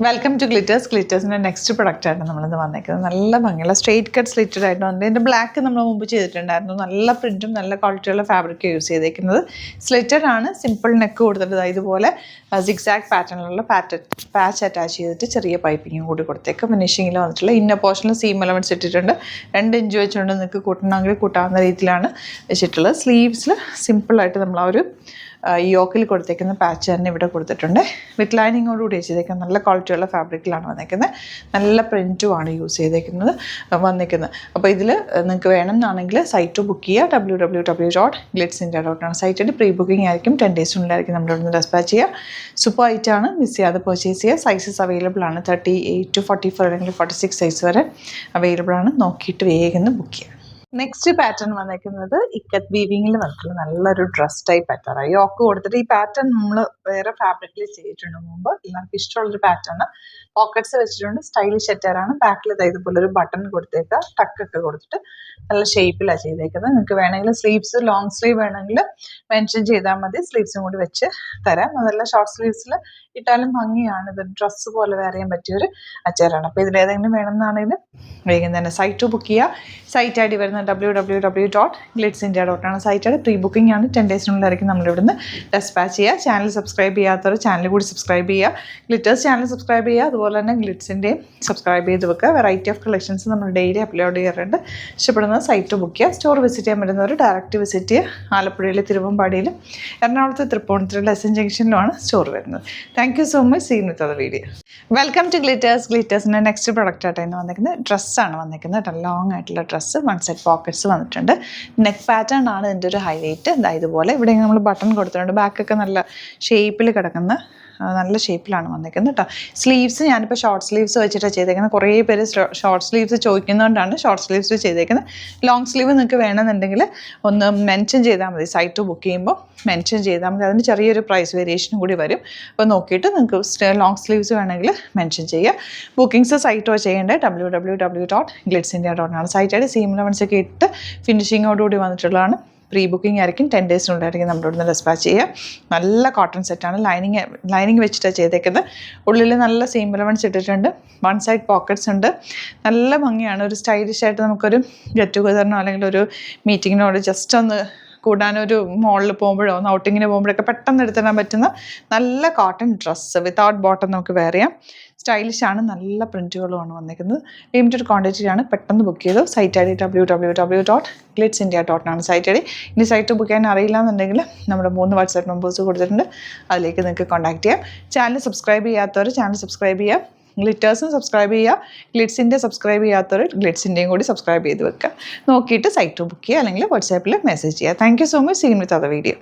Welcome to Glitters. ഗ്ലിറ്റേഴ്സിൻ്റെ next product ആയിട്ട് നമ്മളിത് വന്നേക്കുന്നത് നല്ല ഭംഗിയുള്ള സ്ട്രെയിറ്റ് കട്ട് സ്ലിറ്റഡ് ആയിട്ട് വന്നത്. ഇതിൻ്റെ ബ്ലാക്ക് നമ്മൾ മുമ്പ് ചെയ്തിട്ടുണ്ടായിരുന്നു. നല്ല പ്രിൻറ്റും നല്ല ക്വാളിറ്റിയുള്ള ഫാബ്രിക് യൂസ് ചെയ്തേക്കുന്നത്. സ്ലിറ്റഡ് ആണ്, സിമ്പിൾ നെക്ക് കൊടുത്തിട്ട് ഇതുപോലെ സിക്സാക്ട് പാറ്റേണിലുള്ള പാച്ച് അറ്റാച്ച് ചെയ്തിട്ട് ചെറിയ പൈപ്പിങ്ങും കൂടി കൊടുത്തേക്ക്. ഫിനിഷിങ്ങിൽ വന്നിട്ടുള്ള ഇന്നർ പോർഷനിൽ സീം എലമെൻറ്റ്സ് ഇട്ടിട്ടുണ്ട്. 2 ഇഞ്ച് വെച്ചുകൊണ്ട് നിങ്ങൾക്ക് കൂട്ടണമെങ്കിൽ കൂട്ടാവുന്ന രീതിയിലാണ് വെച്ചിട്ടുള്ളത്. സ്ലീവ്സിൽ സിമ്പിളായിട്ട് നമ്മൾ ആ ഒരു യോക്കിൽ കൊടുത്തേക്കുന്ന പാച്ച് തന്നെ ഇവിടെ കൊടുത്തിട്ടുണ്ട്. വിത്ത് ലൈനിങ്ങോടുകൂടി ചെയ്തേക്കുന്നത് നല്ല ക്വാളിറ്റിയുള്ള ഫാബ്രിക്കിലാണ് വന്നേക്കുന്നത്. നല്ല പ്രിൻറ്റുമാണ് യൂസ് ചെയ്തേക്കുന്നത് വന്നേക്കുന്നത്. അപ്പോൾ ഇതിൽ നിങ്ങൾക്ക് വേണമെന്നാണെങ്കിൽ സൈറ്റ് ബുക്ക് ചെയ്യുക. www.glitzindia.com സൈറ്റിൽ പ്രീ ബുക്കിംഗ് ആയിരിക്കും. 10 ഡേയ്സിനുള്ളിലായിരിക്കും നമ്മുടെ ഇവിടെ നിന്ന് ഡെസ്പാച്ച് ചെയ്യുക. സൂപ്പർ ഐറ്റാണ്, മിസ് ചെയ്യാതെ പർച്ചേസ് ചെയ്യുക. സൈസസ് അവൈലബിൾ ആണ്. 38 to 44 അല്ലെങ്കിൽ 46 സൈസ് വരെ അവൈലബിൾ ആണ്. നോക്കിയിട്ട് വേഗം ബുക്ക് ചെയ്യുക. നെക്സ്റ്റ് പാറ്റേൺ വന്നേക്കുന്നത് ഇക്കത്ത് വീവിങ്ങിൽ വന്നിട്ടുള്ള നല്ലൊരു ഡ്രസ് ടൈപ്പ് പാറ്റേൺ. യോക്ക് കൊടുത്തിട്ട് ഈ പാറ്റേൺ നമ്മൾ വേറെ ഫാബ്രിക്കിൽ ചെയ്തിട്ടുണ്ട് മുമ്പ്. എല്ലാവർക്കും ഇഷ്ടമുള്ളൊരു പാറ്റേൺ. പോക്കറ്റ്സ് വെച്ചിട്ടുണ്ട്. സ്റ്റൈലിഷ് അറ്റാറാണ്. ബാക്കിൽ ഇതുപോലെ ഒരു ബട്ടൺ കൊടുത്തേക്കുക. ടക്കൊക്കെ കൊടുത്തിട്ട് നല്ല ഷേപ്പിലാണ് ചെയ്തേക്കുന്നത്. നിങ്ങൾക്ക് വേണമെങ്കിൽ സ്ലീവ്സ് ലോങ് സ്ലീവ് വേണമെങ്കിൽ മെൻഷൻ ചെയ്താൽ മതി. സ്ലീവ്സും കൂടി വെച്ച് തരാം. അതല്ല ഷോർട്ട് സ്ലീവ്സിൽ ഇട്ടാലും ഭംഗിയാണ്. ഇത് ഡ്രസ്സ് പോലെ വെയർ ചെയ്യാൻ പറ്റിയൊരു അച്ചാറാണ്. അപ്പോൾ ഇതിലേതെങ്കിലും വേണമെന്നാണെങ്കിൽ വേഗം തന്നെ സൈറ്റ് ബുക്ക് ചെയ്യുക. സൈറ്റ് ഐ ഡി വരുന്നത് www.glitzindia.com ആണ്. Site I D. Pre booking ആണ്. 10 ഡേയ്സിനുള്ളിലായിരിക്കും നമ്മളിവിടുന്ന് ഡെസ്പാച്ച് ചെയ്യുക. ചാനൽ സബ്സ്ക്രൈബ് ചെയ്യാത്തവർ ചാനൽ കൂടി സബ്സ്ക്രൈബ് ചെയ്യുക. ഗ്ലിറ്റേഴ്സ് ചാനൽ സബ്സ്ക്രൈബ് ചെയ്യുക. അതുപോലെ തന്നെ ഗ്ലിറ്റ്സിൻ്റെയും സബ്സ്ക്രൈബ് ചെയ്ത് വെക്കുക. വെറൈറ്റി ഓഫ് കളക്ഷൻസ് നമ്മൾ ഡെയിലി അപ്ലോഡ് ചെയ്യാറുണ്ട്. ഇഷ്ടപ്പെടുന്നത് സൈറ്റ് ബുക്ക് ചെയ്യുക. സ്റ്റോർ വിസിറ്റ് ചെയ്യാൻ പറ്റുന്നവർ ഡയറക്റ്റ് വിസിറ്റ് ചെയ്യുക. ആലപ്പുഴയിൽ തിരുവമ്പാടിയിലും എറണാകുളത്ത് തൃപ്പൂണിത്തുറ എസ് എൻ ജംഗ്ഷനിലുമാണ് സ്റ്റോർ വരുന്നത്. Thank you so much. Scene with the video. Welcome to Glitters. ഗ്ലിറ്റേഴ്സിൻ്റെ നെക്സ്റ്റ് പ്രൊഡക്റ്റ് ആയിട്ടാണ് വന്നിരിക്കുന്നത്. ഡ്രസ്സാണ് വന്നിരിക്കുന്നത്. ലോങ് ആയിട്ടുള്ള ഡ്രസ്സ്. 1 സെറ്റ് പോക്കറ്റ്സ് വന്നിട്ടുണ്ട്. നെക്ക് പാറ്റേൺ ആണ് ഇതിൻ്റെ ഒരു ഹൈലൈറ്റ്. ഇതുപോലെ ഇവിടെ നമ്മൾ ബട്ടൺ കൊടുത്തിട്ടുണ്ട്. ബാക്കൊക്കെ നല്ല ഷേപ്പിൽ കിടക്കുന്ന നല്ല ഷേപ്പിലാണ് വന്നിരിക്കുന്നത് കേട്ടോ. സ്ലീവ്സ് ഞാനിപ്പോൾ ഷോർട്ട് സ്ലീവ്സ് വെച്ചിട്ടാണ് ചെയ്തേക്കുന്നത്. കുറേ പേര് ഷോർട്ട് സ്ലീവ്സ് ചോദിക്കുന്നതുകൊണ്ടാണ് ഷോർട്ട് സ്ലീവ്സ് ചെയ്തേക്കുന്നത്. ലോങ് സ്ലീവ് നിങ്ങൾക്ക് വേണമെന്നുണ്ടെങ്കിൽ ഒന്ന് മെൻഷൻ ചെയ്താൽ മതി. സൈറ്റ് ബുക്ക് ചെയ്യുമ്പോൾ മെൻഷൻ ചെയ്താൽ മതി. അതിന് ചെറിയൊരു പ്രൈസ് വേരിയേഷനും കൂടി വരും. അപ്പോൾ നോക്കിയിട്ട് നിങ്ങൾക്ക് ലോങ് സ്ലീവ്സ് വേണമെങ്കിൽ മെൻഷൻ ചെയ്യുക. ബുക്കിംഗ്സ് സൈറ്റോ ചെയ്യേണ്ടത് www.glitzindia.com ആണ്. സൈറ്റ് ആയിട്ട് സീം എലമെൻറ്റ്സ് ഒക്കെ ഇട്ട് ഫിനിഷിങ്ങോടുകൂടി വന്നിട്ടുള്ളതാണ്. പ്രീ ബുക്കിംഗ് ആയിരിക്കും. 10 ഡേയ്സിനുള്ളിലായിരിക്കും നമ്മുടെ ഇവിടുന്ന് ഡെസ്പാച്ച് ചെയ്യുക. നല്ല കോട്ടൺ സെറ്റാണ്. ലൈനിങ് വെച്ചിട്ടാണ് ചെയ്തേക്കുന്നത്. ഉള്ളിൽ നല്ല സീം എലമെൻറ്റ്സ് ഇട്ടിട്ടുണ്ട്. 1 സൈഡ് പോക്കറ്റ്സ് ഉണ്ട്. നല്ല ഭംഗിയാണ്. ഒരു സ്റ്റൈലിഷ് ആയിട്ട് നമുക്കൊരു ഗെറ്റ് ടുഗദറിനോ അല്ലെങ്കിൽ ഒരു മീറ്റിങ്ങിനോ ജസ്റ്റ് ഒന്ന് കൂടാനൊരു മോളിൽ പോകുമ്പോഴോ ഒന്ന് ഔട്ടിങ്ങിന് പോകുമ്പോഴൊക്കെ പെട്ടെന്ന് എടുത്തിടാൻ പറ്റുന്ന നല്ല കോട്ടൺ ഡ്രസ്സ്. വിത്തൗട്ട് ബോട്ടം നമുക്ക് വെയർ ചെയ്യാം. സ്റ്റൈലിഷാണ്. നല്ല പ്രിൻറ്റുകളുമാണ് വന്നിരിക്കുന്നത്. ലിമിറ്റഡ് ക്വാണ്ടിറ്റിയാണ്. പെട്ടെന്ന് ബുക്ക് ചെയ്തു. സൈറ്റ് ഐ ഡി www.glitzindia.com ആണ് സൈറ്റ് ഐ ഡി. ഇനി സൈറ്റ് ബുക്ക് ചെയ്യാൻ അറിയില്ല എന്നുണ്ടെങ്കിൽ നമ്മുടെ 3 വാട്സാപ്പ് നമ്പേഴ്സ് കൊടുത്തിട്ടുണ്ട്. അതിലേക്ക് നിങ്ങൾക്ക് കോൺടാക്ട് ചെയ്യാം. ചാനൽ സബ്സ്ക്രൈബ് ചെയ്യാത്തവർ ചാനൽ സബ്സ്ക്രൈബ് ചെയ്യുക. ഗ്ലിറ്റേഴ്സും സബ്സ്ക്രൈബ് ചെയ്യുക. ഗ്ലിറ്റ്സിൻ്റെ സബ്സ്ക്രൈബ് ചെയ്യാത്തവർ ഗ്ലിറ്റ്സിൻ്റെയും കൂടി സബ്സ്ക്രൈബ് ചെയ്ത് വെക്കുക. നോക്കിയിട്ട് സൈറ്റ് ബുക്ക് ചെയ്യുക അല്ലെങ്കിൽ വാട്സാപ്പിൽ മെസ്സേജ് ചെയ്യുക. Thank you so much. Scene with other video.